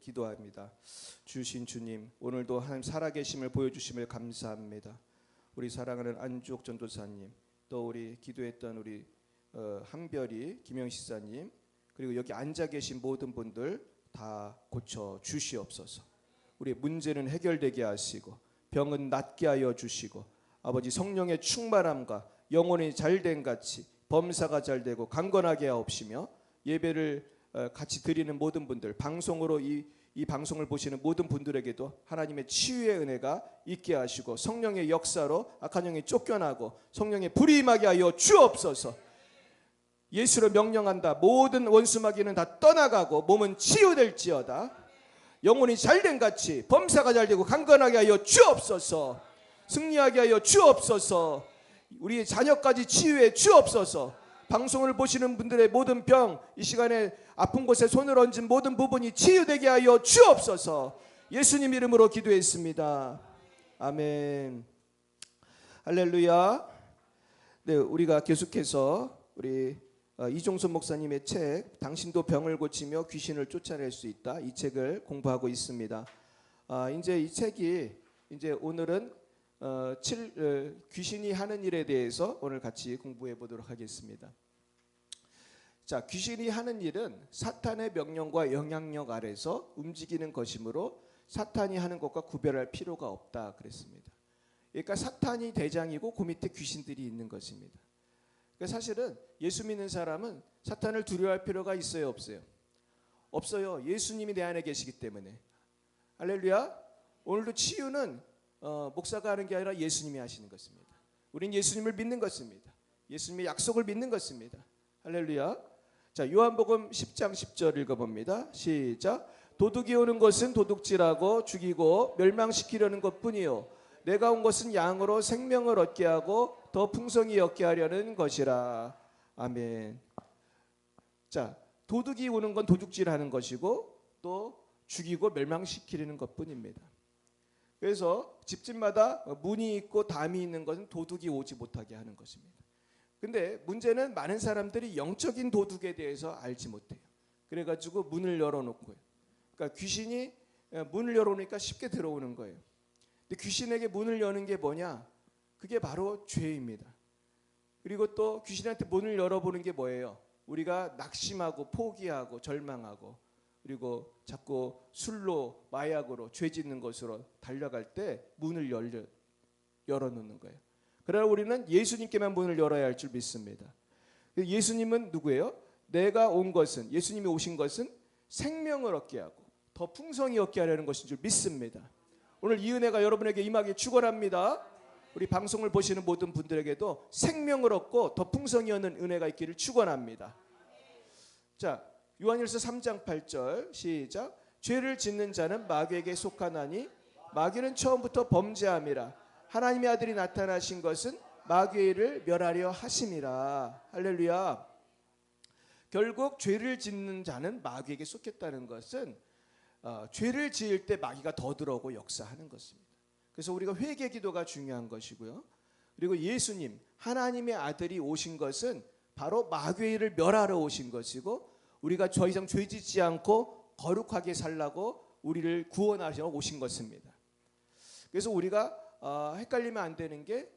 기도합니다. 주신 주님, 오늘도 하나님 살아계심을 보여주심을 감사합니다. 우리 사랑하는 안주옥 전도사님, 또 우리 기도했던 우리 한별이 김영식사님, 그리고 여기 앉아 계신 모든 분들 다 고쳐 주시옵소서. 우리 문제는 해결되게 하시고 병은 낫게 하여 주시고 아버지 성령의 충만함과 영혼이 잘된 같이 범사가 잘되고 강건하게 하옵시며 예배를 같이 드리는 모든 분들, 방송으로 이 방송을 보시는 모든 분들에게도 하나님의 치유의 은혜가 있게 하시고 성령의 역사로 악한 영이 쫓겨나고 성령의 불이 임하게 하여 주옵소서. 예수로 명령한다. 모든 원수마귀는 다 떠나가고 몸은 치유될지어다. 영혼이 잘된 같이 범사가 잘되고 강건하게 하여 주옵소서. 승리하게 하여 주옵소서. 우리 자녀까지 치유해 주옵소서. 방송을 보시는 분들의 모든 병, 이 시간에 아픈 곳에 손을 얹은 모든 부분이 치유되게 하여 주옵소서. 예수님 이름으로 기도했습니다. 아멘. 할렐루야. 네, 우리가 계속해서 우리 이종선 목사님의 책 당신도 병을 고치며 귀신을 쫓아낼 수 있다, 이 책을 공부하고 있습니다. 이제 이 책이 이제 오늘은 귀신이 하는 일에 대해서 오늘 같이 공부해 보도록 하겠습니다. 자, 귀신이 하는 일은 사탄의 명령과 영향력 아래서 움직이는 것이므로 사탄이 하는 것과 구별할 필요가 없다 그랬습니다. 그러니까 사탄이 대장이고 그 밑에 귀신들이 있는 것입니다. 그러니까 사실은 예수 믿는 사람은 사탄을 두려워할 필요가 있어요, 없어요? 없어요. 예수님이 내 안에 계시기 때문에. 할렐루야. 오늘도 치유는 목사가 하는 게 아니라 예수님이 하시는 것입니다. 우린 예수님을 믿는 것입니다. 예수님의 약속을 믿는 것입니다. 할렐루야. 자, 요한복음 10장 10절 읽어봅니다. 시작. 도둑이 오는 것은 도둑질하고 죽이고 멸망시키려는 것뿐이요 내가 온 것은 양으로 생명을 얻게 하고 더 풍성히 얻게 하려는 것이라. 아멘. 자, 도둑이 오는 건 도둑질하는 것이고 또 죽이고 멸망시키려는 것뿐입니다. 그래서 집집마다 문이 있고 담이 있는 것은 도둑이 오지 못하게 하는 것입니다. 근데 문제는 많은 사람들이 영적인 도둑에 대해서 알지 못해요. 그래가지고 문을 열어놓고요. 그러니까 귀신이 문을 열어놓으니까 쉽게 들어오는 거예요. 근데 귀신에게 문을 여는 게 뭐냐? 그게 바로 죄입니다. 그리고 또 귀신한테 문을 열어보는 게 뭐예요? 우리가 낙심하고 포기하고 절망하고 그리고 자꾸 술로 마약으로 죄 짓는 것으로 달려갈 때 문을 열어놓는 거예요. 그러나 우리는 예수님께만 문을 열어야 할 줄 믿습니다. 예수님은 누구예요? 내가 온 것은, 예수님이 오신 것은 생명을 얻게 하고 더 풍성히 얻게 하려는 것인 줄 믿습니다. 오늘 이 은혜가 여러분에게 임하기 축원합니다. 우리 방송을 보시는 모든 분들에게도 생명을 얻고 더 풍성히 얻는 은혜가 있기를 축원합니다. 자, 요한일서 3장 8절 시작. 죄를 짓는 자는 마귀에게 속하나니 마귀는 처음부터 범죄함이라. 하나님의 아들이 나타나신 것은 마귀의 일을 멸하려 하심이라. 할렐루야. 결국 죄를 짓는 자는 마귀에게 속했다는 것은 죄를 지을 때 마귀가 더 들어오고 역사하는 것입니다. 그래서 우리가 회개 기도가 중요한 것이고요. 그리고 예수님 하나님의 아들이 오신 것은 바로 마귀의 일을 멸하러 오신 것이고 우리가 더 이상 죄 짓지 않고 거룩하게 살라고 우리를 구원하시러 오신 것입니다. 그래서 우리가 헷갈리면 안 되는 게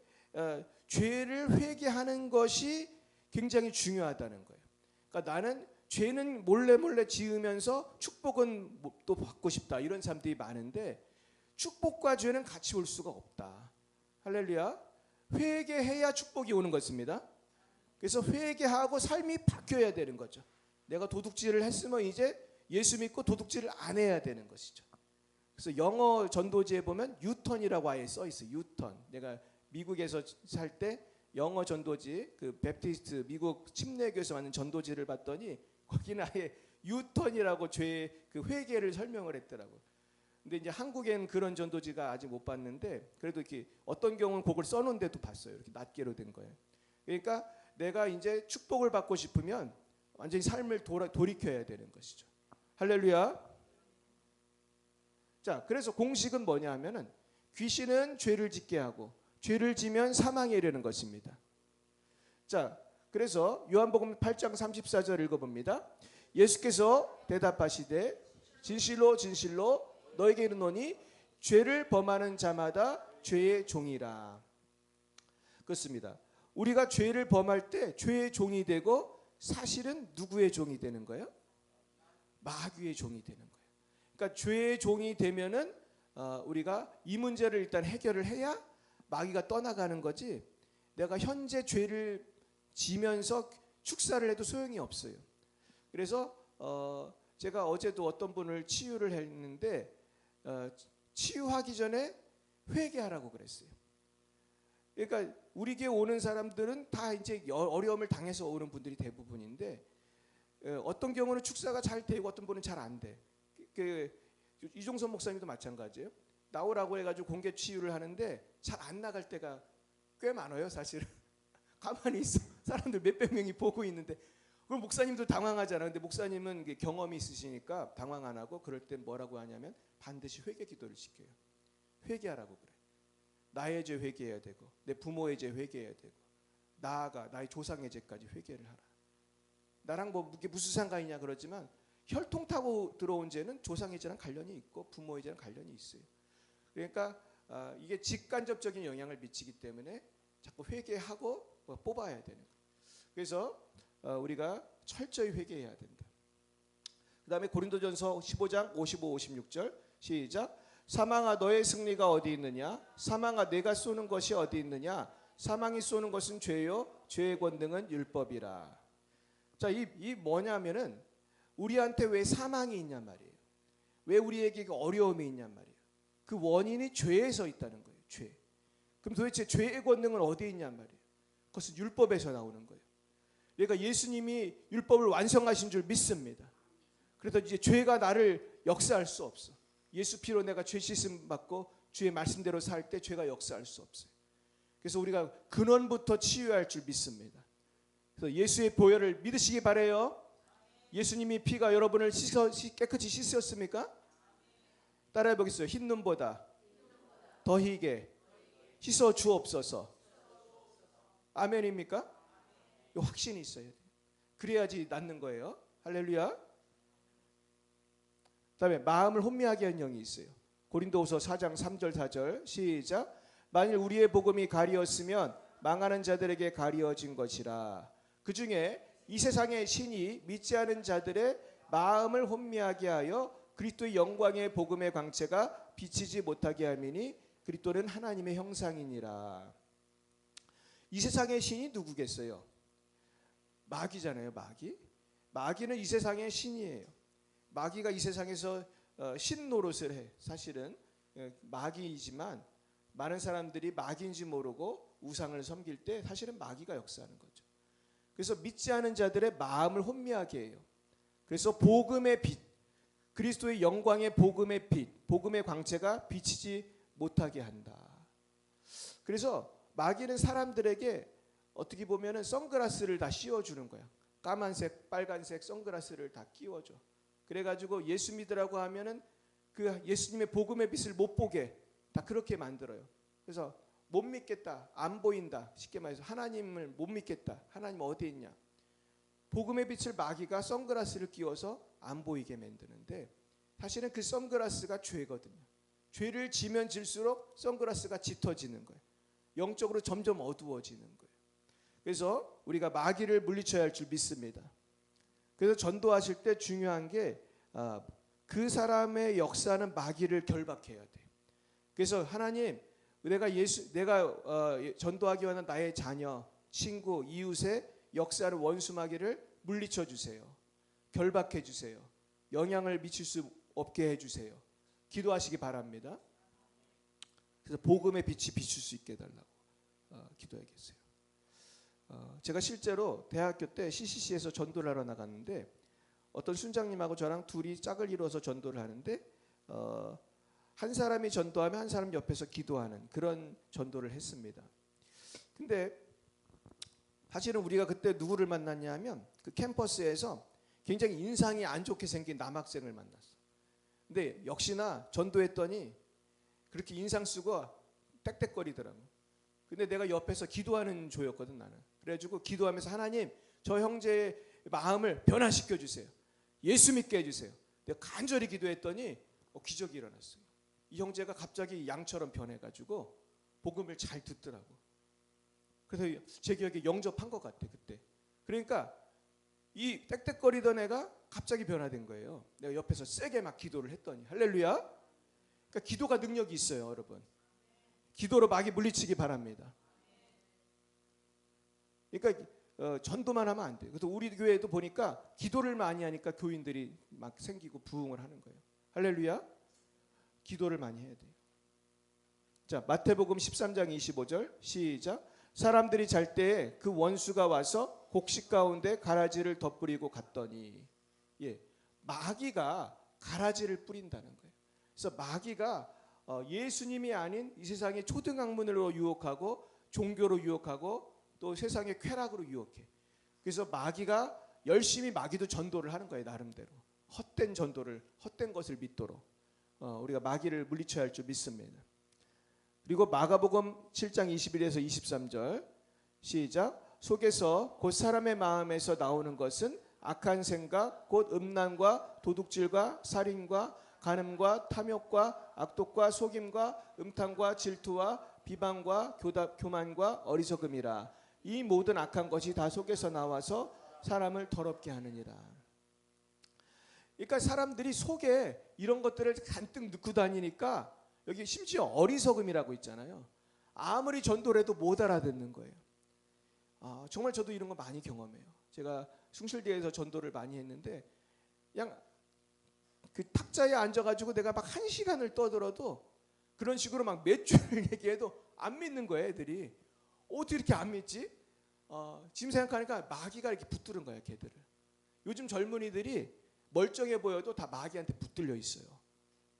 죄를 회개하는 것이 굉장히 중요하다는 거예요. 그러니까 나는 죄는 몰래 지으면서 축복은 또 받고 싶다, 이런 사람들이 많은데 축복과 죄는 같이 올 수가 없다. 할렐루야. 회개해야 축복이 오는 것입니다. 그래서 회개하고 삶이 바뀌어야 되는 거죠. 내가 도둑질을 했으면 이제 예수 믿고 도둑질을 안 해야 되는 것이죠. 그래서 영어 전도지에 보면 유턴이라고 아예 써 있어요. 유턴. 내가 미국에서 살 때 영어 전도지, 그 베프티스트 미국 침례교에서 만든 전도지를 봤더니 거기는 아예 유턴이라고 죄의 그 회개를 설명을 했더라고요. 근데 이제 한국엔 그런 전도지가 아직 못 봤는데 그래도 이렇게 어떤 경우는 그걸 써놓은 데도 봤어요. 이렇게 낱개로 된 거예요. 그러니까 내가 이제 축복을 받고 싶으면 완전히 삶을 돌이켜야 되는 것이죠. 할렐루야. 자, 그래서 공식은 뭐냐 하면은 귀신은 죄를 짓게 하고 죄를 지면 사망에 이르는 것입니다. 자, 그래서 요한복음 8장 34절 읽어봅니다. 예수께서 대답하시되 진실로 진실로 너에게 이르노니 죄를 범하는 자마다 죄의 종이라. 그렇습니다. 우리가 죄를 범할 때 죄의 종이 되고 사실은 누구의 종이 되는 거예요? 마귀의 종이 되는 거예요. 그러니까 죄의 종이 되면은 우리가 이 문제를 일단 해결을 해야 마귀가 떠나가는 거지. 내가 현재 죄를 지면서 축사를 해도 소용이 없어요. 그래서 제가 어제도 어떤 분을 치유를 했는데 치유하기 전에 회개하라고 그랬어요. 그러니까 우리 교회 오는 사람들은 다 이제 어려움을 당해서 오는 분들이 대부분인데 어떤 경우는 축사가 잘 되고 어떤 분은 잘 안 돼. 이종선 목사님도 마찬가지예요. 나오라고 해가지고 공개 치유를 하는데 잘 안 나갈 때가 꽤 많아요, 사실은. 가만히 있어. 사람들 몇백 명이 보고 있는데. 그럼 목사님도 당황하잖아요. 근데 목사님은 경험이 있으시니까 당황 안 하고 그럴 땐 뭐라고 하냐면 반드시 회개 기도를 시켜요. 회개하라고 그래. 나의 죄 회개해야 되고 내 부모의 죄 회개해야 되고 나아가 나의 조상의 죄까지 회개를 하라. 나랑 뭐 이게 무슨 상관이냐 그러지만 혈통 타고 들어온 죄는 조상의 죄랑 관련이 있고 부모의 죄랑 관련이 있어요. 그러니까 이게 직간접적인 영향을 미치기 때문에 자꾸 회개하고 뽑아야 되는 거예요. 그래서 우리가 철저히 회개해야 된다. 그 다음에 고린도전서 15장 55, 56절 시작. 사망아 너의 승리가 어디 있느냐? 사망아 내가 쏘는 것이 어디 있느냐? 사망이 쏘는 것은 죄요 죄의 권능은 율법이라. 자, 이 뭐냐면은 우리한테 왜 사망이 있냔 말이에요. 왜 우리에게 어려움이 있냔 말이에요. 그 원인이 죄에서 있다는 거예요. 죄. 그럼 도대체 죄의 권능은 어디 있냔 말이에요. 그것은 율법에서 나오는 거예요. 그러니까 예수님이 율법을 완성하신 줄 믿습니다. 그래서 이제 죄가 나를 역사할 수 없어. 예수 피로 내가 죄 씻음 받고 주의 말씀대로 살 때 죄가 역사할 수 없어요. 그래서 우리가 근원부터 치유할 줄 믿습니다. 그래서 예수의 보혈을 믿으시기 바라요. 예수님이 피가 여러분을 깨끗이 씻었습니까? 따라해 보겠어요. 흰 눈보다 더 희게 씻어 주옵소서. 아멘입니까? 확신이 있어야 돼요. 그래야지 낫는 거예요. 할렐루야. 그다음에 마음을 혼미하게 한 영이 있어요. 고린도후서 4장 3절 4절 시작. 만일 우리의 복음이 가리었으면 망하는 자들에게 가리어진 것이라. 그 중에 이 세상의 신이 믿지 않은 자들의 마음을 혼미하게 하여 그리스도의 영광의 복음의 광채가 비치지 못하게 함이니 그리스도는 하나님의 형상이니라. 이 세상의 신이 누구겠어요? 마귀잖아요. 마귀는 이 세상의 신이에요. 마귀가 이 세상에서 신 노릇을 해. 사실은 마귀이지만 많은 사람들이 마귀인지 모르고 우상을 섬길 때 사실은 마귀가 역사하는 거죠. 그래서 믿지 않은 자들의 마음을 혼미하게 해요. 그래서 복음의 빛, 그리스도의 영광의 복음의 빛, 복음의 광채가 비치지 못하게 한다. 그래서 마귀는 사람들에게 어떻게 보면은 선글라스를 다 씌워주는 거야. 까만색, 빨간색 선글라스를 다 끼워줘. 그래가지고 예수 믿으라고 하면은 그 예수님의 복음의 빛을 못 보게 다 그렇게 만들어요. 그래서 못 믿겠다, 안 보인다. 쉽게 말해서 하나님을 못 믿겠다. 하나님 어디 있냐? 복음의 빛을 마귀가 선글라스를 끼워서 안 보이게 만드는데 사실은 그 선글라스가 죄거든요. 죄를 지면 질수록 선글라스가 짙어지는 거예요. 영적으로 점점 어두워지는 거예요. 그래서 우리가 마귀를 물리쳐야 할 줄 믿습니다. 그래서 전도하실 때 중요한 게 그 사람의 역사는 마귀를 결박해야 돼요. 그래서 하나님, 내가 전도하기 원하는 나의 자녀, 친구, 이웃의 역사를 원수 마귀를 물리쳐 주세요. 결박해 주세요. 영향을 미칠 수 없게 해 주세요. 기도하시기 바랍니다. 그래서 복음의 빛이 비출 수 있게 해달라고 기도하겠어요. 제가 실제로 대학교 때 CCC에서 전도를 하러 나갔는데 어떤 순장님하고 저랑 둘이 짝을 이루어서 전도를 하는데 한 사람이 전도하면 한 사람 옆에서 기도하는 그런 전도를 했습니다. 근데 사실은 우리가 그때 누구를 만났냐 하면 그 캠퍼스에서 굉장히 인상이 안 좋게 생긴 남학생을 만났어. 근데 역시나 전도했더니 그렇게 인상 쓰고 땡땡거리더라고. 근데 내가 옆에서 기도하는 조였거든 나는. 그래가지고 기도하면서 하나님 저 형제의 마음을 변화시켜 주세요. 예수 믿게 해주세요. 내가 간절히 기도했더니 기적이 일어났어요. 이 형제가 갑자기 양처럼 변해가지고 복음을 잘 듣더라고. 그래서 제 기억에 영접한 것 같아 그때. 그러니까 이 떽떽거리던 애가 갑자기 변화된 거예요. 내가 옆에서 세게 막 기도를 했더니 할렐루야. 그러니까 기도가 능력이 있어요, 여러분. 기도로 마귀 물리치기 바랍니다. 그러니까 전도만 하면 안 돼요. 그래서 우리 교회도 보니까 기도를 많이 하니까 교인들이 막 생기고 부흥을 하는 거예요. 할렐루야. 기도를 많이 해야 돼요. 자, 마태복음 13장 25절 시작. 사람들이 잘 때에 그 원수가 와서 곡식 가운데 가라지를 덧뿌리고 갔더니, 예, 마귀가 가라지를 뿌린다는 거예요. 그래서 마귀가 예수님이 아닌 이 세상의 초등학문으로 유혹하고 종교로 유혹하고 또 세상의 쾌락으로 유혹해. 그래서 마귀가 열심히 마귀도 전도를 하는 거예요. 나름대로 헛된 전도를, 헛된 것을 믿도록 우리가 마귀를 물리쳐야 할 줄 믿습니다. 그리고 마가복음 7장 21에서 23절 시작. 속에서 곧 사람의 마음에서 나오는 것은 악한 생각 곧 음란과 도둑질과 살인과 간음과 탐욕과 악독과 속임과 음탕과 질투와 비방과 교만과 어리석음이라. 이 모든 악한 것이 다 속에서 나와서 사람을 더럽게 하느니라. 그러니까 사람들이 속에 이런 것들을 잔뜩 넣고 다니니까 여기 심지어 어리석음이라고 있잖아요. 아무리 전도를 해도 못 알아듣는 거예요. 정말 저도 이런 거 많이 경험해요. 제가 숭실대에서 전도를 많이 했는데 그냥 그 탁자에 앉아가지고 내가 막 1시간을 떠들어도 그런 식으로 막 몇 줄을 얘기해도 안 믿는 거예요, 애들이. 어떻게 이렇게 안 믿지? 지금 생각하니까 마귀가 이렇게 붙들은 거예요, 걔들을. 요즘 젊은이들이 멀쩡해 보여도 다 마귀한테 붙들려 있어요.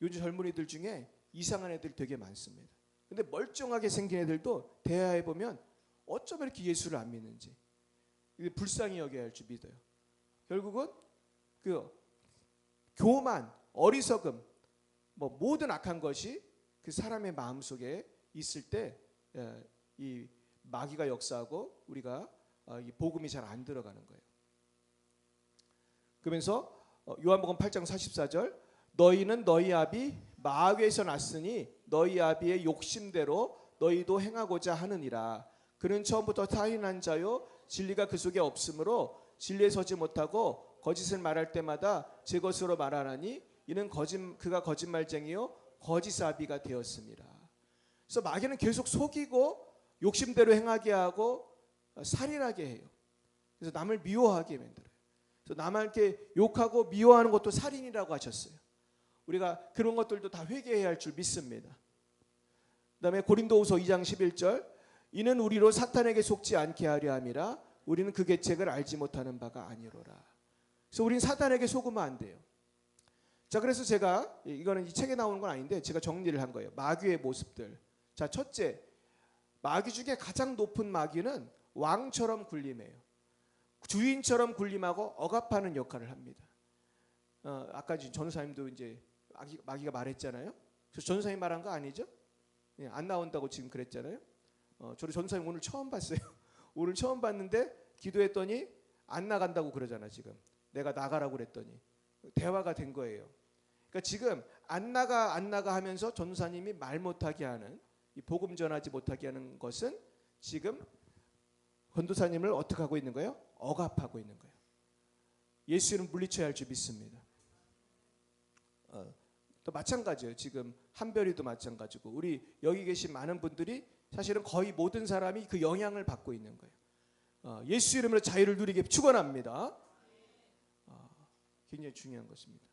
요즘 젊은이들 중에 이상한 애들 되게 많습니다. 근데 멀쩡하게 생긴 애들도 대화해 보면 어쩜 이렇게 예수를 안 믿는지 불쌍히 여겨야 할 줄 믿어요. 결국은 그 교만, 어리석음, 뭐 모든 악한 것이 그 사람의 마음 속에 있을 때 이 마귀가 역사하고 우리가 이 복음이 잘 안 들어가는 거예요. 그러면서 요한복음 8장 44절 너희는 너희 아비 마귀에서 났으니 너희 아비의 욕심대로 너희도 행하고자 하느니라. 그는 처음부터 타인한 자요 진리가 그 속에 없으므로 진리에 서지 못하고 거짓을 말할 때마다 제 것으로 말하나니 이는 그가 거짓말쟁이요 거짓 아비가 되었습니다. 그래서 마귀는 계속 속이고 욕심대로 행하게 하고 살인하게 해요. 그래서 남을 미워하게 만들어요. 그래서 남한테 욕하고 미워하는 것도 살인이라고 하셨어요. 우리가 그런 것들도 다 회개해야 할 줄 믿습니다. 그다음에 고린도후서 2장 11절 이는 우리로 사탄에게 속지 않게 하려 함이라 우리는 그 계책을 알지 못하는 바가 아니로라. 그래서 우리는 사탄에게 속으면 안 돼요. 자, 그래서 제가 이거는 이 책에 나오는 건 아닌데 제가 정리를 한 거예요. 마귀의 모습들. 자, 첫째, 마귀 중에 가장 높은 마귀는 왕처럼 군림해요. 주인처럼 군림하고 억압하는 역할을 합니다. 아까 전도사님도 이제 마귀가 말했잖아요. 그래서 전도사님 말한 거 아니죠? 예, 안 나온다고 지금 그랬잖아요. 저도 전도사님 오늘 처음 봤어요. 오늘 처음 봤는데 기도했더니 안 나간다고 그러잖아. 지금 내가 나가라고 그랬더니 대화가 된 거예요. 그러니까 지금 안 나가 하면서 전도사님이 말 못하게 하는 이 복음 전하지 못하게 하는 것은 지금 전도사님을 어떻게 하고 있는 거예요? 억압하고 있는 거예요. 예수는 물리쳐야 할 줄 믿습니다. 또 마찬가지예요. 지금 한별이도 마찬가지고 우리 여기 계신 많은 분들이 사실은 거의 모든 사람이 그 영향을 받고 있는 거예요. 예수 이름으로 자유를 누리게 축원합니다. 굉장히 중요한 것입니다.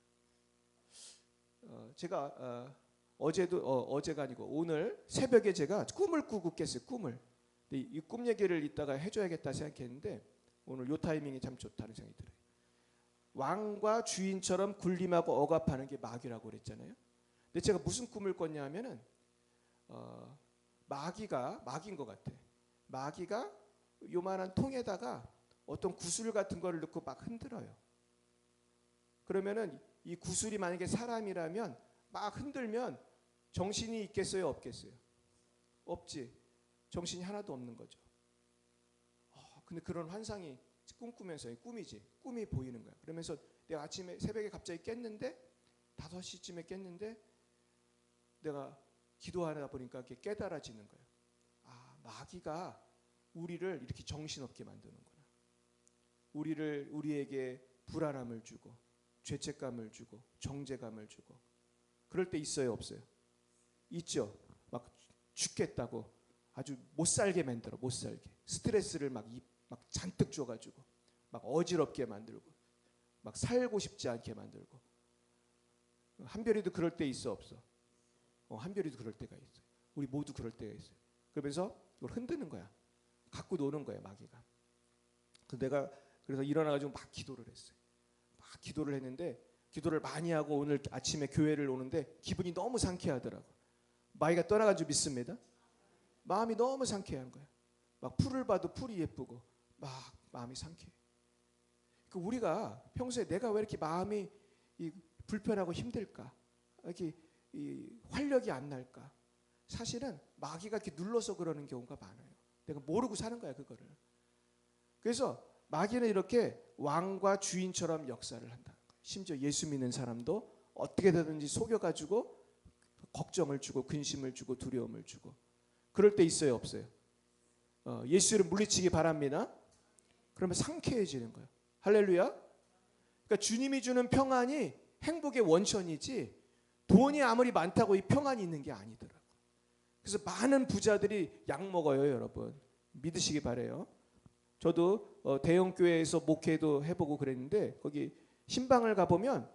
제가 어제가 아니고 오늘 새벽에 제가 꿈을 꾸고 깼어요. 꿈을. 이 꿈 얘기를 이따가 해줘야겠다 생각했는데 오늘 요 타이밍이 참 좋다는 생각이 들어요. 왕과 주인처럼 군림하고 억압하는 게 마귀라고 그랬잖아요. 근데 제가 무슨 꿈을 꿨냐 하면은 마귀인 것 같아. 마귀가 요만한 통에다가 어떤 구슬 같은 거를 넣고 막 흔들어요. 그러면은 이 구슬이 만약에 사람이라면 막 흔들면 정신이 있겠어요, 없겠어요? 없지. 정신이 하나도 없는 거죠. 근데 그런 환상이 꿈꾸면서 꿈이지. 꿈이 보이는 거야. 그러면서 내가 아침에 새벽에 갑자기 깼는데 5시쯤에 깼는데 내가 기도하다 보니까 이렇게 깨달아지는 거예요. 아, 마귀가 우리를 이렇게 정신없게 만드는구나. 우리에게 불안함을 주고 죄책감을 주고 정죄감을 주고. 그럴 때 있어요, 없어요? 있죠. 막 죽겠다고 아주 못 살게 만들어. 못 살게. 스트레스를 막 잔뜩 줘가지고 막 어지럽게 만들고 막 살고 싶지 않게 만들고. 한별이도 그럴 때 있어, 없어? 한별이도 그럴 때가 있어요. 우리 모두 그럴 때가 있어요. 그러면서 이걸 흔드는 거야. 갖고 노는 거야, 마귀가. 내가 그래서 일어나가지고 막 기도를 했어요. 막 기도를 했는데 기도를 많이 하고 오늘 아침에 교회를 오는데 기분이 너무 상쾌하더라고. 마귀가 떠나간 줄 믿습니다. 마음이 너무 상쾌한 거야. 막 풀을 봐도 풀이 예쁘고 막 마음이 상쾌해. 우리가 평소에 내가 왜 이렇게 마음이 불편하고 힘들까? 이렇게 활력이 안 날까? 사실은 마귀가 이렇게 눌러서 그러는 경우가 많아요. 내가 모르고 사는 거야, 그거를. 그래서 마귀는 이렇게 왕과 주인처럼 역사를 한다는 거예요. 심지어 예수 믿는 사람도 어떻게든지 속여가지고 걱정을 주고 근심을 주고 두려움을 주고. 그럴 때 있어요, 없어요? 예수를 물리치기 바랍니다. 그러면 상쾌해지는 거예요. 할렐루야. 그러니까 주님이 주는 평안이 행복의 원천이지 돈이 아무리 많다고 이 평안이 있는 게 아니더라고요. 그래서 많은 부자들이 약 먹어요, 여러분. 믿으시기 바래요. 저도 대형 교회에서 목회도 해보고 그랬는데 거기 신방을 가보면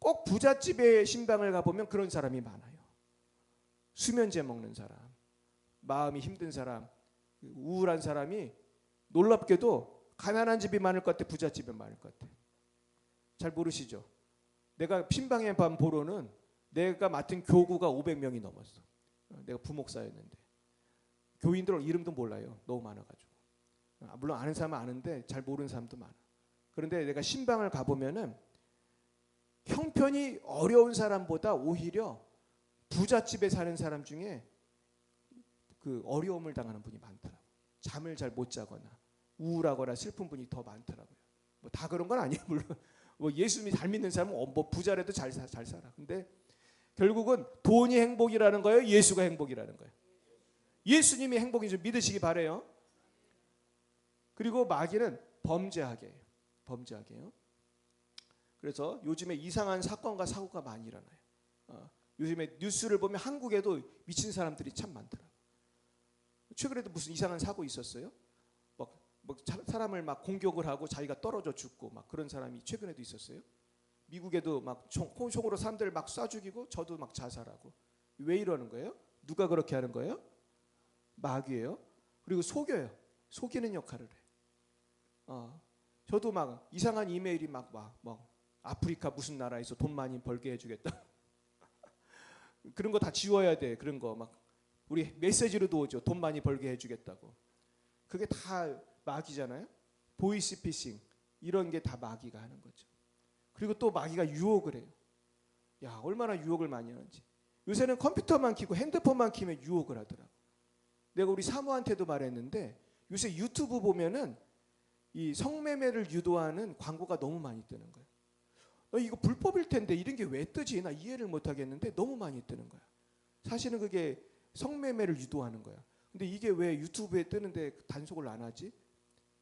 꼭 부잣집의 신방을 가보면 그런 사람이 많아요. 수면제 먹는 사람, 마음이 힘든 사람, 우울한 사람이 놀랍게도 가난한 집이 많을 것 같아, 부잣집이 많을 것 같아. 잘 모르시죠? 내가 신방에 반 보러는 내가 맡은 교구가 500명이 넘었어. 내가 부목사였는데 교인들 이름도 몰라요. 너무 많아가지고. 물론 아는 사람은 아는데 잘 모르는 사람도 많아. 그런데 내가 신방을 가보면은 형편이 어려운 사람보다 오히려 부잣집에 사는 사람 중에 그 어려움을 당하는 분이 많더라고요. 잠을 잘 못 자거나 우울하거나 슬픈 분이 더 많더라고요. 뭐 다 그런 건 아니에요. 물론 뭐 예수 잘 믿는 사람은 뭐 부자라도 잘 살아. 근데 결국은 돈이 행복이라는 거예요? 예수가 행복이라는 거예요? 예수님이 행복인 줄 믿으시기 바래요. 그리고 마귀는 범죄하게 해요. 범죄하게 해요. 그래서 요즘에 이상한 사건과 사고가 많이 일어나요. 요즘에 뉴스를 보면 한국에도 미친 사람들이 참 많더라고요. 최근에도 무슨 이상한 사고 있었어요? 사람을 막 공격을 하고 자기가 떨어져 죽고 막 그런 사람이 최근에도 있었어요. 미국에도 막 총으로 사람들을 막 쏴 죽이고 저도 막 자살하고. 왜 이러는 거예요? 누가 그렇게 하는 거예요? 마귀예요. 그리고 속여요. 속이는 역할을 해요. 저도 막 이상한 이메일이 막 아프리카 무슨 나라에서 돈 많이 벌게 해주겠다. 그런 거 다 지워야 돼. 그런 거 막 우리 메시지로도 오죠. 돈 많이 벌게 해주겠다고. 그게 다 마귀잖아요. 보이스피싱 이런 게 다 마귀가 하는 거죠. 그리고 또 마귀가 유혹을 해요. 야, 얼마나 유혹을 많이 하는지. 요새는 컴퓨터만 켜고 핸드폰만 켜면 유혹을 하더라고. 내가 우리 사모한테도 말했는데 요새 유튜브 보면은 이 성매매를 유도하는 광고가 너무 많이 뜨는 거예요. 이거 불법일 텐데 이런 게 왜 뜨지? 나 이해를 못 하겠는데 너무 많이 뜨는 거야. 사실은 그게 성매매를 유도하는 거야. 근데 이게 왜 유튜브에 뜨는데 단속을 안 하지?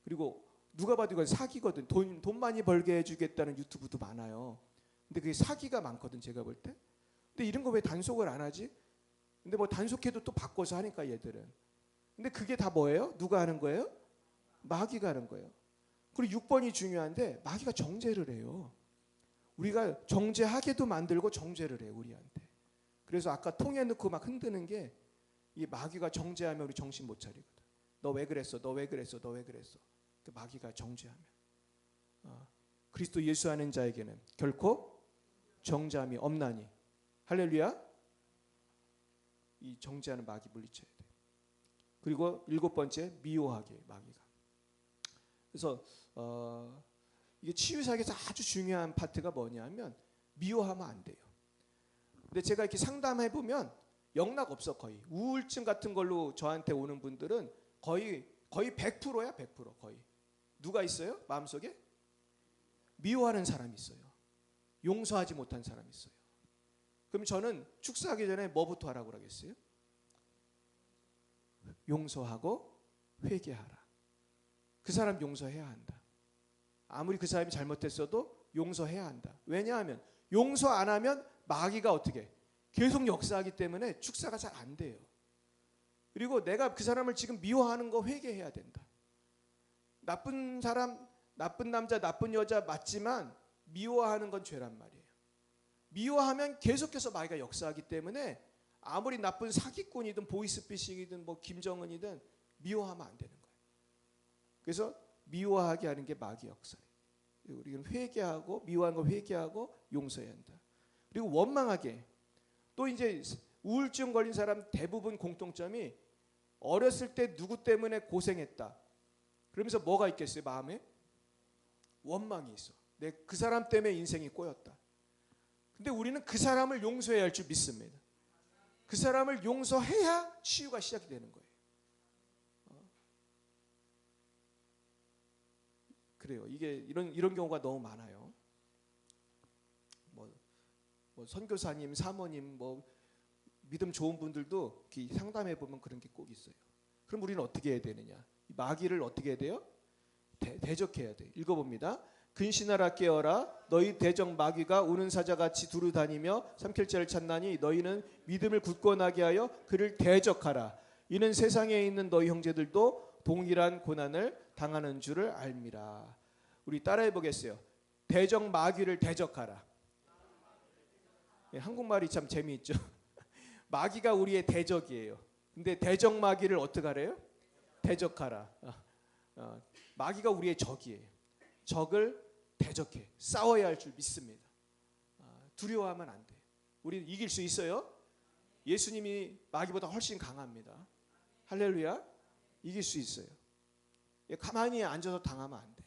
그리고 누가 봐도 이건 사기거든. 돈 많이 벌게 해주겠다는 유튜브도 많아요. 근데 그게 사기가 많거든, 제가 볼 때. 근데 이런 거 왜 단속을 안 하지? 근데 뭐 단속해도 또 바꿔서 하니까 얘들은. 근데 그게 다 뭐예요? 누가 하는 거예요? 마귀가 하는 거예요. 그리고 6번이 중요한데 마귀가 정죄를 해요. 우리가 정죄하게도 만들고 정죄를 해요, 우리한테. 그래서 아까 통에 넣고 막 흔드는 게 이 마귀가 정죄하면 우리 정신 못 차리거든. 너 왜 그랬어? 너 왜 그랬어? 너 왜 그랬어? 그 마귀가 정죄하면. 그리스도 예수 하는 자에게는 결코 정죄함이 없나니. 할렐루야. 이 정죄하는 마귀 물리쳐야 돼. 그리고 7번째 미워하게 마귀가. 그래서 이게 치유사역에서 아주 중요한 파트가 뭐냐면 미워하면 안 돼요. 근데 제가 이렇게 상담해 보면 영락 없어. 거의 우울증 같은 걸로 저한테 오는 분들은 거의 100%야. 100% 거의. 누가 있어요? 마음속에? 미워하는 사람이 있어요. 용서하지 못한 사람이 있어요. 그럼 저는 축사하기 전에 뭐부터 하라고 그러겠어요? 용서하고 회개하라. 그 사람 용서해야 한다. 아무리 그 사람이 잘못했어도 용서해야 한다. 왜냐하면 용서 안 하면 마귀가 어떻게 계속 역사하기 때문에 축사가 잘 안 돼요. 그리고 내가 그 사람을 지금 미워하는 거 회개해야 된다. 나쁜 사람, 나쁜 남자, 나쁜 여자 맞지만 미워하는 건 죄란 말이에요. 미워하면 계속해서 마귀가 역사하기 때문에 아무리 나쁜 사기꾼이든 보이스피싱이든 뭐 김정은이든 미워하면 안 되는 거예요. 그래서 미워하게 하는 게 마귀 역사예요. 우리는 회개하고 미워하는 거 회개하고 용서해야 한다. 그리고 원망하게. 또 이제 우울증 걸린 사람 대부분 공통점이 어렸을 때 누구 때문에 고생했다. 그러면서 뭐가 있겠어요? 마음에 원망이 있어. 내 그 사람 때문에 인생이 꼬였다. 근데 우리는 그 사람을 용서해야 할 줄 믿습니다. 그 사람을 용서해야 치유가 시작이 되는 거예요. 그래요. 이게 이런 경우가 너무 많아요. 뭐 선교사님, 사모님, 뭐 믿음 좋은 분들도 상담해 보면 그런 게 꼭 있어요. 그럼 우리는 어떻게 해야 되느냐? 마귀를 어떻게 해야 돼요? 대적해야 돼. 읽어봅니다. 근신하라 깨어라. 너희 대적 마귀가 우는 사자같이 두루 다니며 삼킬자를 찾나니 너희는 믿음을 굳건하게 하여 그를 대적하라. 이는 세상에 있는 너희 형제들도 동일한 고난을 당하는 줄을 알미라. 우리 따라해 보겠어요. 대적 마귀를 대적하라. 네, 한국말이 참 재미있죠. 마귀가 우리의 대적이에요. 근데 대적 마귀를 어떻게 하래요? 대적하라. 마귀가 우리의 적이에요. 적을 대적해. 싸워야 할 줄 믿습니다. 두려워하면 안 돼요. 우리는 이길 수 있어요. 예수님이 마귀보다 훨씬 강합니다. 할렐루야. 이길 수 있어요. 가만히 앉아서 당하면 안 돼.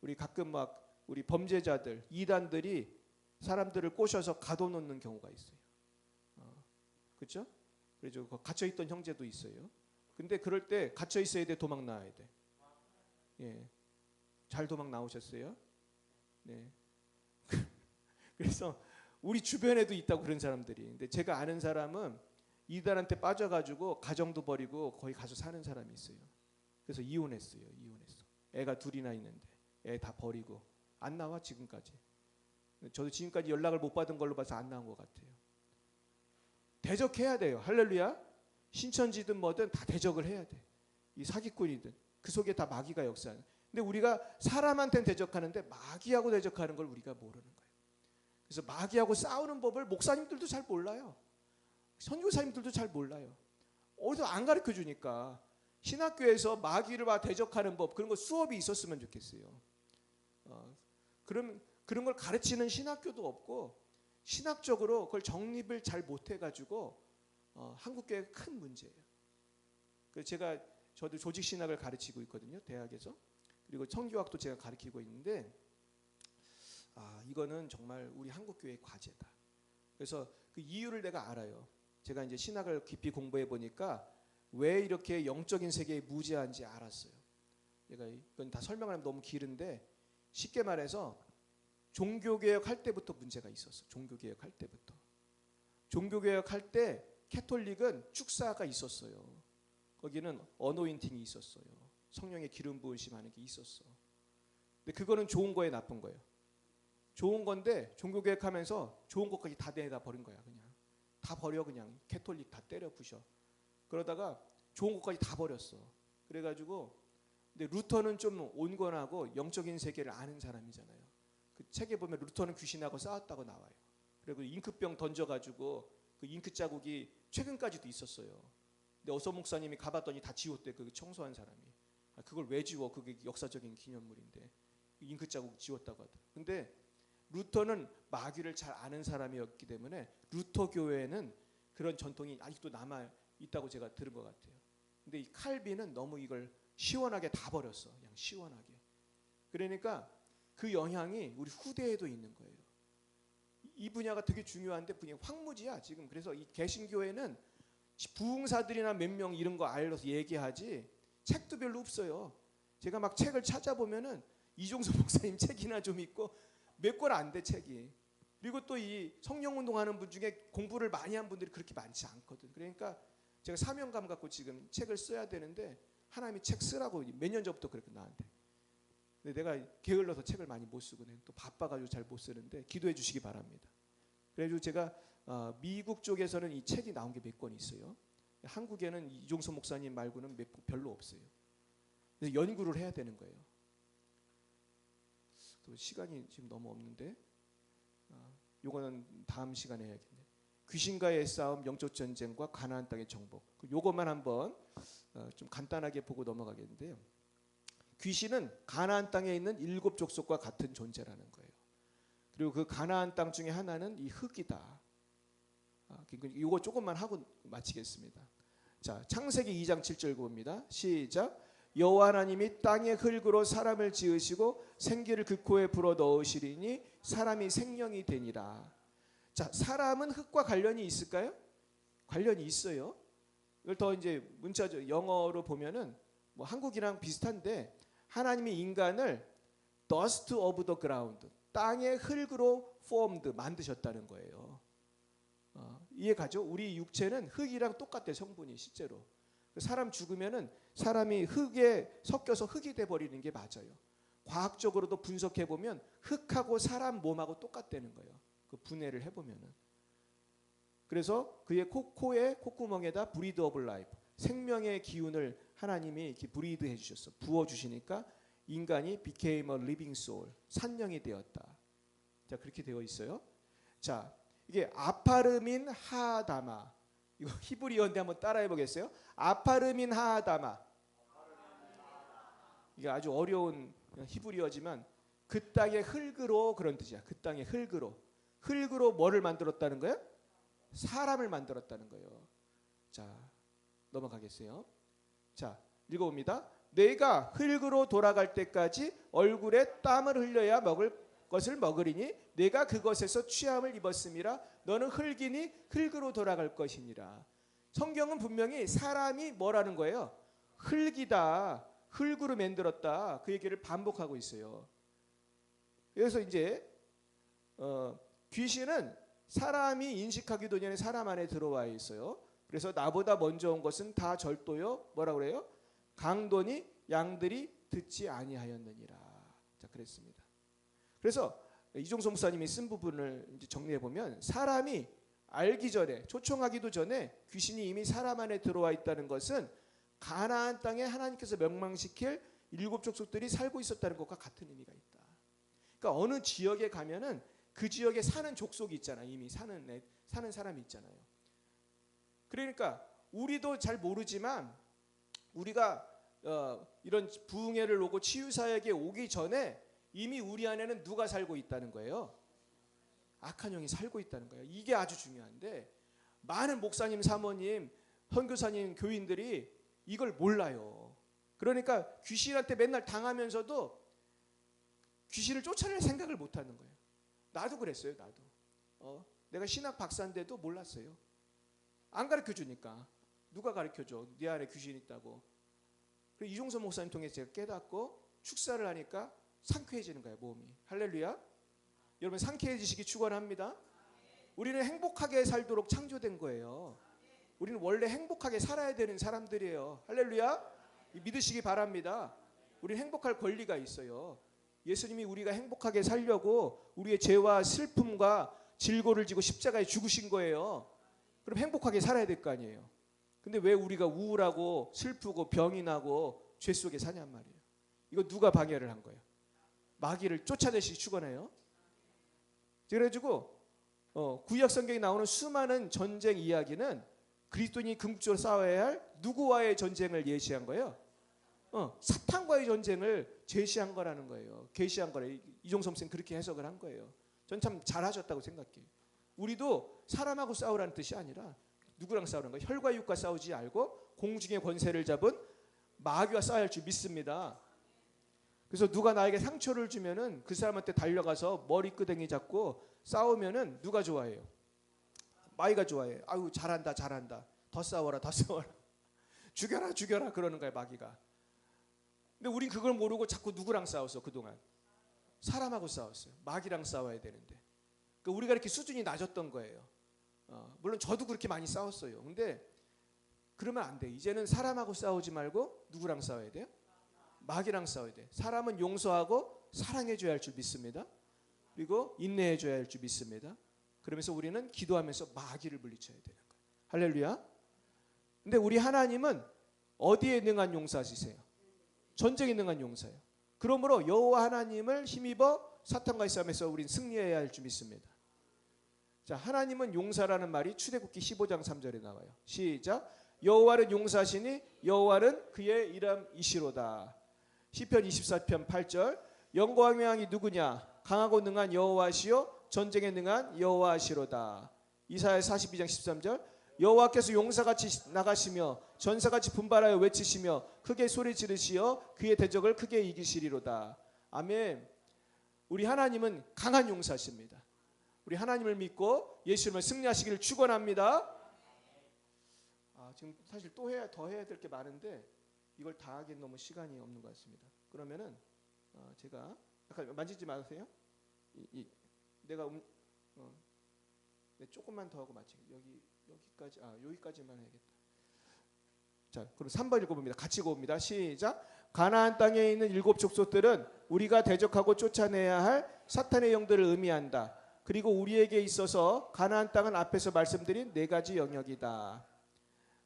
우리 가끔 막 우리 범죄자들, 이단들이 사람들을 꼬셔서 가둬놓는 경우가 있어요. 그렇죠? 그래서 갇혀있던 형제도 있어요. 근데 그럴 때 갇혀 있어야 돼, 도망 나와야 돼. 예, 잘 도망 나오셨어요? 네. 그래서 우리 주변에도 있다고 그런 사람들이. 근데 제가 아는 사람은 이단한테 빠져가지고 가정도 버리고 거기 가서 사는 사람이 있어요. 그래서 이혼했어요. 애가 둘이나 있는데 애 다 버리고 안 나와 지금까지. 저도 지금까지 연락을 못 받은 걸로 봐서 안 나온 것 같아요. 대적해야 돼요. 할렐루야. 신천지든 뭐든 다 대적을 해야 돼. 이 사기꾼이든 그 속에 다 마귀가 역사하는. 근데 우리가 사람한테는 대적하는데 마귀하고 대적하는 걸 우리가 모르는 거예요. 그래서 마귀하고 싸우는 법을 목사님들도 잘 몰라요. 선교사님들도 잘 몰라요. 어디서 안 가르쳐 주니까. 신학교에서 마귀를 대적하는 법 그런 거 수업이 있었으면 좋겠어요. 그런 걸 가르치는 신학교도 없고 신학적으로 그걸 정립을 잘 못해가지고 한국교회가 큰 문제예요. 그래서 저도 조직 신학을 가르치고 있거든요, 대학에서. 그리고 청교학도 제가 가르치고 있는데 이거는 정말 우리 한국교회의 과제다. 그래서 그 이유를 내가 알아요. 제가 이제 신학을 깊이 공부해 보니까 왜 이렇게 영적인 세계에 무지한지 알았어요. 제가 이건 다 설명하면 너무 길은데 쉽게 말해서 종교개혁 할 때부터 문제가 있었어. 종교개혁 할 때부터. 종교개혁 할 때 캐톨릭은 축사가 있었어요. 거기는 어노인팅이 있었어요. 성령의 기름 부으심 하는 게 있었어. 근데 그거는 좋은 거예요, 나쁜 거예요? 좋은 건데 종교개혁하면서 좋은 것까지 다 내다 버린 거야. 그냥 다 버려. 그냥 캐톨릭 다 때려 부셔. 그러다가 좋은 것까지 다 버렸어. 그래가지고 근데 루터는 좀 온건하고 영적인 세계를 아는 사람이잖아요. 그 책에 보면 루터는 귀신하고 싸웠다고 나와요. 그리고 잉크병 던져가지고 그 잉크 자국이 최근까지도 있었어요. 근데 어서 목사님이 가봤더니 다 지웠대. 그 청소한 사람이. 그걸 왜 지워? 그게 역사적인 기념물인데. 잉크 자국 지웠다고 하더라고요. 근데 루터는 마귀를 잘 아는 사람이었기 때문에 루터 교회는 그런 전통이 아직도 남아 있다고 제가 들은 것 같아요. 근데 이 칼빈은 너무 이걸 시원하게 다 버렸어. 그냥 시원하게. 그러니까 그 영향이 우리 후대에도 있는 거예요. 이 분야가 되게 중요한데 분야 황무지야 지금. 그래서 이 개신교회는 부흥사들이나 몇 명 이런 거 알려서 얘기하지 책도 별로 없어요. 제가 막 책을 찾아보면은 이종섭 목사님 책이나 좀 있고 몇 권 안 돼 책이. 그리고 또 이 성령운동하는 분 중에 공부를 많이 한 분들이 그렇게 많지 않거든. 그러니까 제가 사명감 갖고 지금 책을 써야 되는데 하나님이 책 쓰라고 몇 년 전부터 그렇게 나한테. 근데 내가 게을러서 책을 많이 못 쓰거든. 또 바빠가지고 잘 못 쓰는데 기도해 주시기 바랍니다. 그래가지고 제가 미국 쪽에서는 이 책이 나온 게 몇 권 있어요. 한국에는 이종섭 목사님 말고는 별로 없어요. 그래서 연구를 해야 되는 거예요. 또 시간이 지금 너무 없는데 요거는 다음 시간에 해야겠네. 귀신과의 싸움, 영적 전쟁과 가나안 땅의 정복. 요것만 한번 좀 간단하게 보고 넘어가겠는데요. 귀신은 가나안 땅에 있는 7 족속과 같은 존재라는 거예요. 그리고 그 가나안 땅 중에 하나는 이 흙이다. 이거 조금만 하고 마치겠습니다. 자, 창세기 2장 7절 봅니다. 시작. 여호와 하나님이 땅의 흙으로 사람을 지으시고 생기를 그 코에 불어 넣으시리니 사람이 생명이 되니라. 자, 사람은 흙과 관련이 있을까요? 관련이 있어요. 이걸 더 이제 문자적 영어로 보면은 뭐 한국이랑 비슷한데 하나님이 인간을 dust of the ground, 땅의 흙으로 formed, 만드셨다는 거예요. 이해가죠? 우리 육체는 흙이랑 똑같대, 성분이 실제로. 사람 죽으면은 사람이 흙에 섞여서 흙이 돼 버리는 게 맞아요. 과학적으로도 분석해 보면 흙하고 사람 몸하고 똑같다는 거예요. 그 분해를 해 보면은. 그래서 그의 코에 콧구멍에다 breathe of life, 생명의 기운을 하나님이 이렇게 브리드 해 주셨어. 부어 주시니까 인간이 became a living soul, 산령이 되었다. 자, 그렇게 되어 있어요. 자, 이게 아파르민 하다마. 이거 히브리어인데 한번 따라해 보겠어요? 아파르민 하다마. 이게 아주 어려운 히브리어지만 그 땅의 흙으로 그런 뜻이야. 그 땅의 흙으로. 흙으로 뭐를 만들었다는 거예요? 사람을 만들었다는 거예요. 자, 넘어가겠어요. 자, 읽어봅니다. 내가 흙으로 돌아갈 때까지 얼굴에 땀을 흘려야 먹을 것을 먹으리니 내가 그것에서 취함을 입었음이라. 너는 흙이니 흙으로 돌아갈 것이니라. 성경은 분명히 사람이 뭐라는 거예요? 흙이다. 흙으로 만들었다. 그 얘기를 반복하고 있어요. 그래서 이제 귀신은 사람이 인식하기도 전에 사람 안에 들어와 있어요. 그래서 나보다 먼저 온 것은 다 절도요. 뭐라 그래요? 강도니 양들이 듣지 아니하였느니라. 자, 그랬습니다. 그래서 이종섭 목사님이 쓴 부분을 이제 정리해 보면 사람이 알기 전에, 초청하기도 전에 귀신이 이미 사람 안에 들어와 있다는 것은 가나안 땅에 하나님께서 멸망시킬 7 족속들이 살고 있었다는 것과 같은 의미가 있다. 그러니까 어느 지역에 가면은 그 지역에 사는 족속이 있잖아요. 이미 사는 사람이 있잖아요. 그러니까 우리도 잘 모르지만 우리가 이런 부흥회를 오고 치유사역에 오기 전에 이미 우리 안에는 누가 살고 있다는 거예요? 악한 영이 살고 있다는 거예요. 이게 아주 중요한데 많은 목사님, 사모님, 선교사님, 교인들이 이걸 몰라요. 그러니까 귀신한테 맨날 당하면서도 귀신을 쫓아낼 생각을 못하는 거예요. 나도 그랬어요. 나도. 내가 신학 박사인데도 몰랐어요. 안 가르쳐주니까. 누가 가르쳐줘? 네 안에 귀신 있다고. 그리고 이종섭 목사님 통해서 제가 깨닫고 축사를 하니까 상쾌해지는 거예요. 몸이. 할렐루야. 여러분 상쾌해지시기 축원합니다. 우리는 행복하게 살도록 창조된 거예요. 우리는 원래 행복하게 살아야 되는 사람들이에요. 할렐루야. 믿으시기 바랍니다. 우리는 행복할 권리가 있어요. 예수님이 우리가 행복하게 살려고 우리의 죄와 슬픔과 질고를 지고 십자가에 죽으신 거예요. 그럼 행복하게 살아야 될 거 아니에요. 근데 왜 우리가 우울하고 슬프고 병이 나고 죄 속에 사냔 말이에요. 이거 누가 방해를 한 거예요? 마귀를 쫓아내시기 축원해요. 그래가지고 구약 성경에 나오는 수많은 전쟁 이야기는 그리스도인이 궁극적으로 싸워야 할 누구와의 전쟁을 예시한 거예요? 사탄과의 전쟁을 제시한 거라는 거예요. 계시한 거래요. 이종섭 선생 그렇게 해석을 한 거예요. 전 참 잘하셨다고 생각해요. 우리도 사람하고 싸우라는 뜻이 아니라 누구랑 싸우는 거예요? 혈과 육과 싸우지 않고 공중의 권세를 잡은 마귀와 싸워야 할 줄 믿습니다. 그래서 누가 나에게 상처를 주면은 그 사람한테 달려가서 머리끄댕이 잡고 싸우면은 누가 좋아해요? 마귀가 좋아해요. 아유 잘한다 잘한다. 더 싸워라 더 싸워라. 죽여라 죽여라 그러는 거예요 마귀가. 근데 우린 그걸 모르고 자꾸 누구랑 싸웠어 그동안? 사람하고 싸웠어요. 마귀랑 싸워야 되는데. 그러니까 우리가 이렇게 수준이 낮았던 거예요. 물론 저도 그렇게 많이 싸웠어요. 근데 그러면 안 돼. 이제는 사람하고 싸우지 말고 누구랑 싸워야 돼요? 마귀랑 싸워야 돼. 사람은 용서하고 사랑해줘야 할 줄 믿습니다. 그리고 인내해줘야 할 줄 믿습니다. 그러면서 우리는 기도하면서 마귀를 물리쳐야 되는 거예요. 할렐루야. 근데 우리 하나님은 어디에 능한 용사시세요? 전쟁에 능한 용사예요. 그러므로 여호와 하나님을 힘입어 사탄과의 싸움에서 우린 승리해야 할 줄 믿습니다. 자, 하나님은 용사라는 말이 출애굽기 15장 3절에 나와요. 시작. 여호와는 용사시니 여호와는 그의 이름이시로다. 시편 24편 8절. 영광의 왕이 누구냐? 강하고 능한 여호와시요 전쟁에 능한 여호와시로다. 이사야 42장 13절. 여호와께서 용사같이 나가시며 전사같이 분발하여 외치시며 크게 소리 지르시어 그의 대적을 크게 이기시리로다. 아멘. 우리 하나님은 강한 용사십니다. 우리 하나님을 믿고 예수님을 승리하시기를 축원합니다. 지금 사실 더 해야 될 게 많은데 이걸 다 하기엔 너무 시간이 없는 것 같습니다. 그러면은 제가 약간 만지지 마세요. 내가 조금만 더 하고 마치게. 여기까지만 해야겠다. 자, 그럼 3번 읽어봅니다. 같이 읽어봅니다. 시작. 가나안 땅에 있는 7 족속들은 우리가 대적하고 쫓아내야 할 사탄의 영들을 의미한다. 그리고 우리에게 있어서 가나안 땅은 앞에서 말씀드린 4가지 영역이다.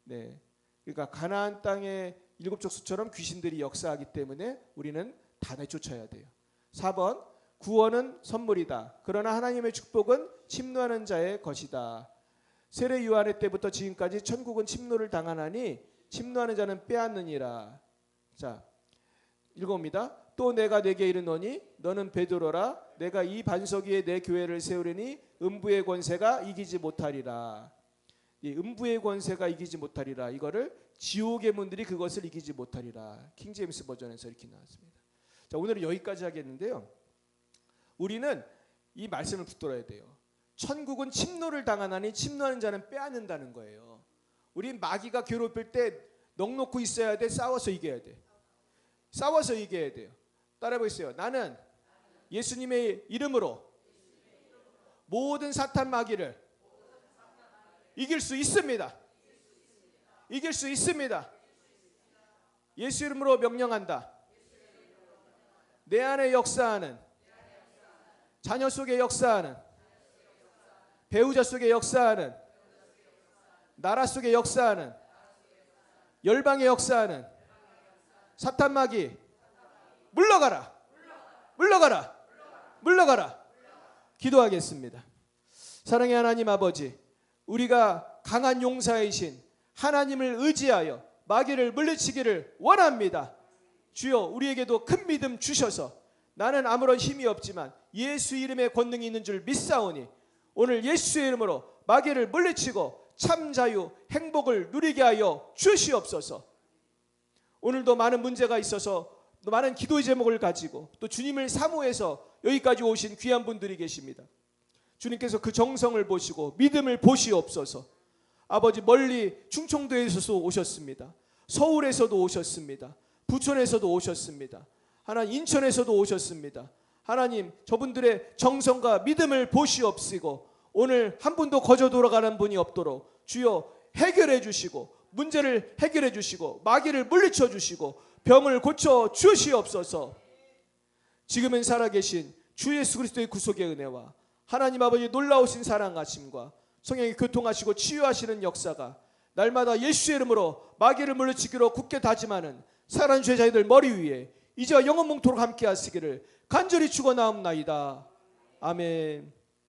네, 그러니까 가나안 땅의 7 족속처럼 귀신들이 역사하기 때문에 우리는 다 내쫓아야 돼요. 4번. 구원은 선물이다. 그러나 하나님의 축복은 침노하는 자의 것이다. 세례 요한의 때부터 지금까지 천국은 침노를 당하나니 침노하는 자는 빼앗느니라. 자, 읽어봅니다. 또 내가 내게 이르노니 너는 베드로라. 내가 이 반석 위에 내 교회를 세우리니 음부의 권세가 이기지 못하리라. 이 음부의 권세가 이기지 못하리라. 이거를 지옥의 문들이 그것을 이기지 못하리라. 킹제임스 버전에서 이렇게 나왔습니다. 자, 오늘은 여기까지 하겠는데요. 우리는 이 말씀을 붙들어야 돼요. 천국은 침노를 당하나니 침노하는 자는 빼앗는다는 거예요. 우린 마귀가 괴롭힐 때 넋놓고 있어야 돼. 싸워서 이겨야 돼. 싸워서 이겨야 돼요. 따라해보세요. 나는 예수님의 이름으로 모든 사탄 마귀를 이길 수 있습니다. 이길 수 있습니다. 예수 이름으로 명령한다. 내 안에 역사하는, 자녀 속에 역사하는, 배우자 속에 역사하는, 나라 속에 역사하는, 열방에 역사하는 사탄 마귀 물러가라. 물러가라. 물러가라. 기도하겠습니다. 사랑의 하나님 아버지, 우리가 강한 용사이신 하나님을 의지하여 마귀를 물리치기를 원합니다. 주여, 우리에게도 큰 믿음 주셔서 나는 아무런 힘이 없지만 예수 이름의 권능이 있는 줄 믿사오니 오늘 예수의 이름으로 마귀를 물리치고 참 자유, 행복을 누리게 하여 주시옵소서. 오늘도 많은 문제가 있어서 또 많은 기도의 제목을 가지고 또 주님을 사모해서 여기까지 오신 귀한 분들이 계십니다. 주님께서 그 정성을 보시고 믿음을 보시옵소서. 아버지, 멀리 충청도에서도 오셨습니다. 서울에서도 오셨습니다. 부천에서도 오셨습니다. 하나님, 인천에서도 오셨습니다. 하나님, 저분들의 정성과 믿음을 보시옵시고 오늘 한 분도 거저 돌아가는 분이 없도록 주여 해결해 주시고 문제를 해결해 주시고 마귀를 물리쳐 주시고 병을 고쳐 주시옵소서. 지금은 살아계신 주 예수 그리스도의 구속의 은혜와 하나님 아버지 놀라우신 사랑하심과 성령이 교통하시고 치유하시는 역사가 날마다 예수의 이름으로 마귀를 물리치기로 굳게 다짐하는 사랑하는 제자들 머리 위에 이제와 영원 몽토록 함께 하시기를 간절히 축원하옵나이다. 아멘.